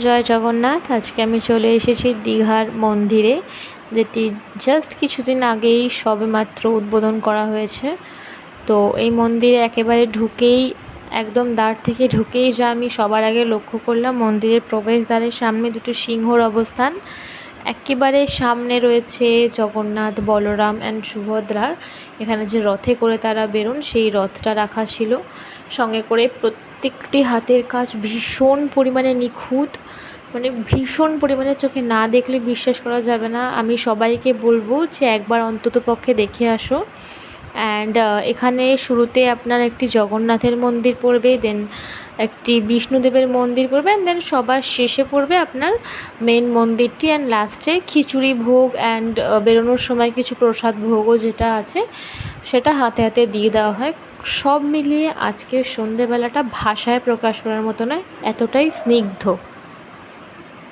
জয় জগন্নাথ। আজকে আমি চলে এসেছি দীঘার মন্দিরে, যেটি জাস্ট কিছুদিন আগেই সবেমাত্র উদ্বোধন করা হয়েছে। তো এই মন্দিরে একেবারে ঢুকেই, একদম দ্বার থেকে ঢুকেই যা আমি সবার আগে লক্ষ্য করলাম, মন্দিরের প্রবেশদ্বারের সামনে দুটো সিংহর অবস্থান। একেবারে সামনে রয়েছে জগন্নাথ, বলরাম অ্যান্ড সুভদ্রার এখানে যে রথে করে তারা বেরোন, সেই রথটা রাখা ছিল। সঙ্গে করে প্রত্যেকটি হাতের কাজ ভীষণ পরিমাণে নিখুঁত, মানে ভীষণ পরিমাণে চোখে না দেখলে বিশ্বাস করা যাবে না। আমি সবাইকে বলবো যে একবার অন্তত পক্ষে দেখে আসো। অ্যান্ড এখানে শুরুতে আপনার একটি জগন্নাথের মন্দির পড়বে, দেন একটি বিষ্ণুদেবের মন্দির পড়বে, অ্যান্ড দেন সবার শেষে পড়বে আপনার মেন মন্দিরটি, অ্যান্ড লাস্টে খিচুড়ি ভোগ অ্যান্ড বেরোনোর সময় কিছু প্রসাদ ভোগও যেটা আছে সেটা হাতে হাতে দিয়ে দেওয়া হয়। সব মিলিয়ে আজকের সন্ধেবেলাটা ভাষায় প্রকাশ করার মতো নয়, এতটাই স্নিগ্ধ।